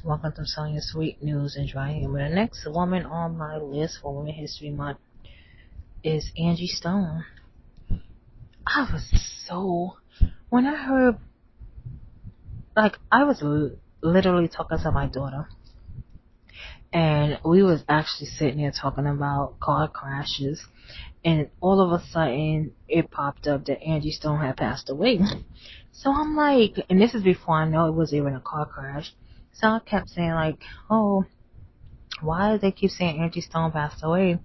Welcome to Sonia Sweet News and Dry Humor. The next woman on my list for Women History Month is Angie Stone. I was so when I heard, I was literally talking to my daughter, and we was actually sitting there talking about car crashes, and all of a sudden it popped up that Angie Stone had passed away. So I'm like, and this is before I know it was even a car crash. So I kept saying like, oh, why do they keep saying Angie Stone passed away?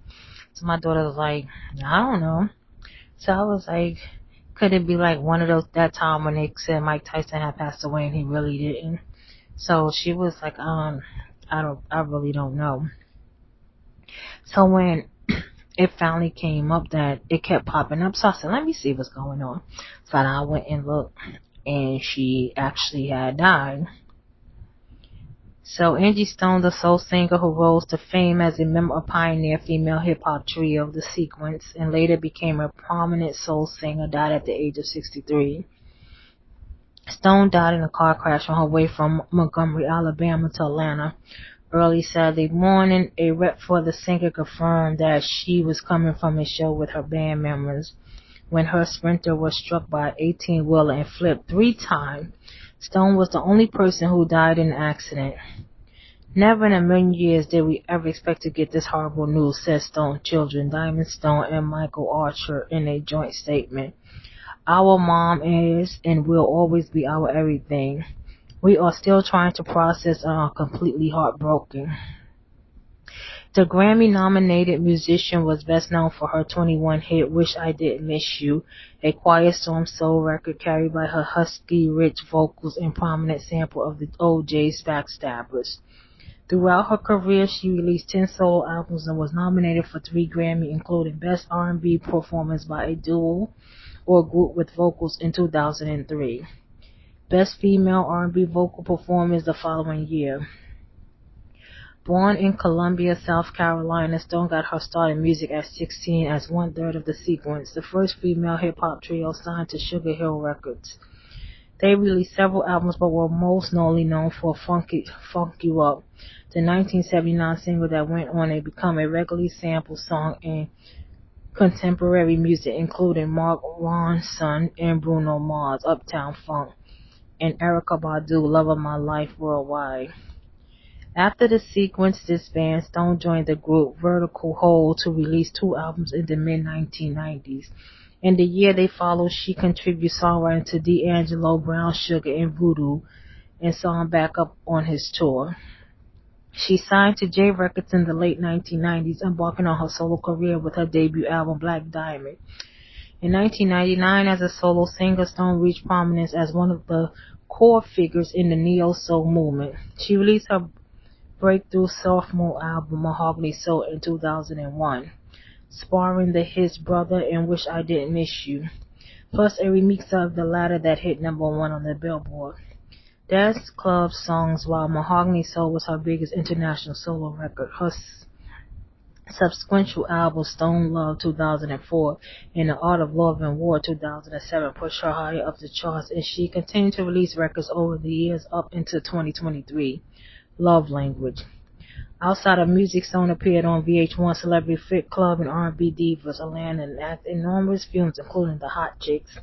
So my daughter was like, I don't know. So I was like, could it be like one of those that time when they said Mike Tyson had passed away and he really didn't? So she was like, I really don't know. So when it finally came up that it kept popping up, so I said, let me see what's going on. So I went and looked, and she actually had died. So Angie Stone, the soul singer who rose to fame as a member of pioneer female hip-hop trio The Sequence and later became a prominent soul singer, died at the age of 63. Stone died in a car crash on her way from Montgomery, Alabama to Atlanta early Saturday morning. A rep for the singer confirmed that she was coming from a show with her band members when her Sprinter was struck by an 18-wheeler and flipped 3 times. Stone was the only person who died in the accident. Never in a million years did we ever expect to get this horrible news, said Stone's children, Diamond Stone and Michael Archer, in a joint statement. Our mom is and will always be our everything. We are still trying to process and are completely heartbroken. The Grammy-nominated musician was best known for her 21 hit Wish I Didn't Miss You, a quiet storm soul record carried by her husky, rich vocals and prominent sample of the OJ's Backstabbers. Throughout her career, she released 10 solo albums and was nominated for 3 Grammy, including Best R&B Performance by a Duo or Group with Vocals in 2003. Best Female R&B Vocal Performance the following year. Born in Columbia, South Carolina, Stone got her start in music at 16 as one-third of The Sequence, the first female hip-hop trio signed to Sugar Hill Records. They released several albums but were most notably known for Funk You Up, the 1979 single that went on to become a regularly sampled song in contemporary music, including Mark Ronson and Bruno Mars' Uptown Funk, and Erykah Badu, Love of My Life Worldwide. After The Sequence disbanded, Stone joined the group Vertical Hold to release 2 albums in the mid-1990s. In the year they followed, she contributed songwriting to D'Angelo, Brown Sugar, and Voodoo, and saw him back up on his tour. She signed to J Records in the late 1990s, embarking on her solo career with her debut album Black Diamond. In 1999, as a solo singer, Stone reached prominence as one of the core figures in the neo-soul movement. She released her breakthrough sophomore album Mahogany Soul in 2001, sparring the hits Brother and Wish I Didn't Miss You, plus a remix of the latter that hit #1 on the Billboard. Dance Club songs, while Mahogany Soul was her biggest international solo record. Her subsequent album Stone Love 2004 and The Art of Love and War 2007 pushed her higher up the charts, and she continued to release records over the years up into 2023. Love Language. Outside of music, Stone appeared on VH1 Celebrity Fit Club and R&B Divas Atlanta and acted in numerous films including The Hot Chicks,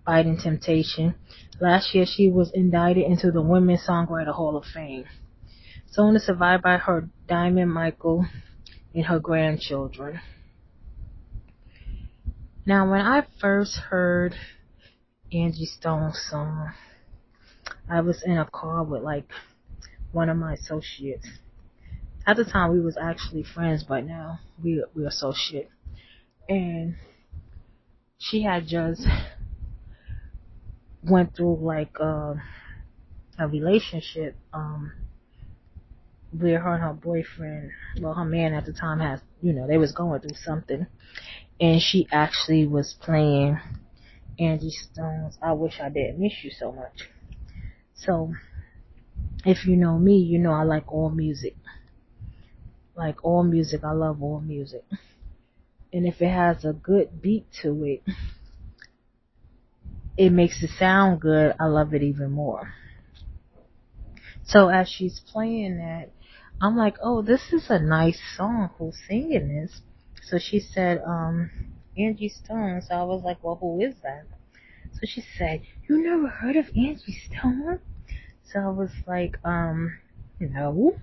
Fighting Temptation. Last year, she was indicted into the Women's Songwriter Hall of Fame. Stone is survived by her Diamond, Michael, and her grandchildren. Now, when I first heard Angie Stone's song, I was in a car with one of my associates. At the time, we was actually friends, but now we associates. And she had just went through a relationship where her and her boyfriend, well, her man at the time they was going through something, and she actually was playing Angie Stone's I Wish I Didn't Miss You So Much. So if you know me, you know I like all music. I love all music. And if it has a good beat to it, it makes it sound good, I love it even more. So as she's playing that, I'm like, oh, this is a nice song. Who's singing this? So she said, Angie Stone. So I was like, well, who is that? So she said, you never heard of Angie Stone? So I was like, no.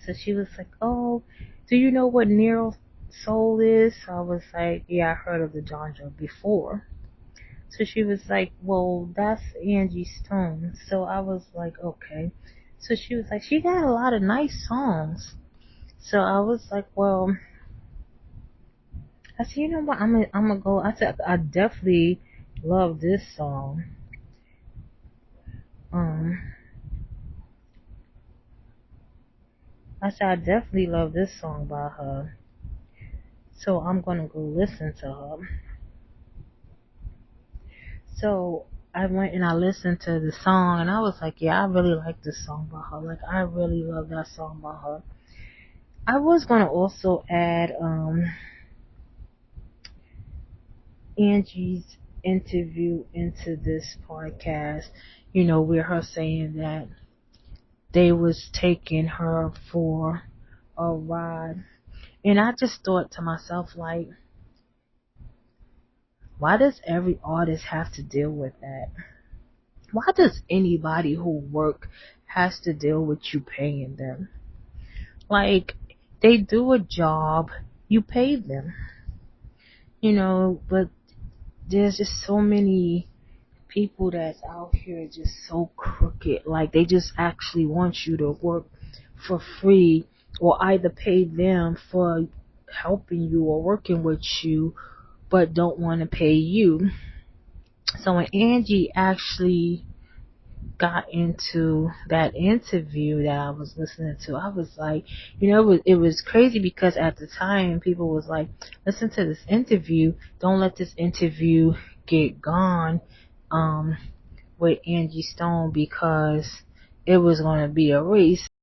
So she was like, oh, do you know what Nero Soul is? So I was like, yeah, I heard of the genre before. So she was like, well, that's Angie Stone. So I was like, okay. So she was like, she got a lot of nice songs. So I was like, well, I said, you know what, I'm gonna go. I said, I definitely love this song. Um, I said, I definitely love this song by her. So I'm gonna go listen to her. So I went and I listened to the song and I was like, yeah, I really like this song by her. Like I really love that song by her. I was gonna also add Angie's interview into this podcast, with her saying that they was taking her for a ride. And I just thought to myself, like, why does every artist have to deal with that? Why does anybody who work has to deal with you paying them? Like, they do a job, you pay them, but there's just so many people that's out here just so crooked. Like, they just actually want you to work for free or either pay them for helping you or working with you, but don't want to pay you. So when Angie actually got into that interview that I was listening to, I was like, it was crazy because at the time people was like, listen to this interview, don't let this interview get gone with Angie Stone because it was going to be a race.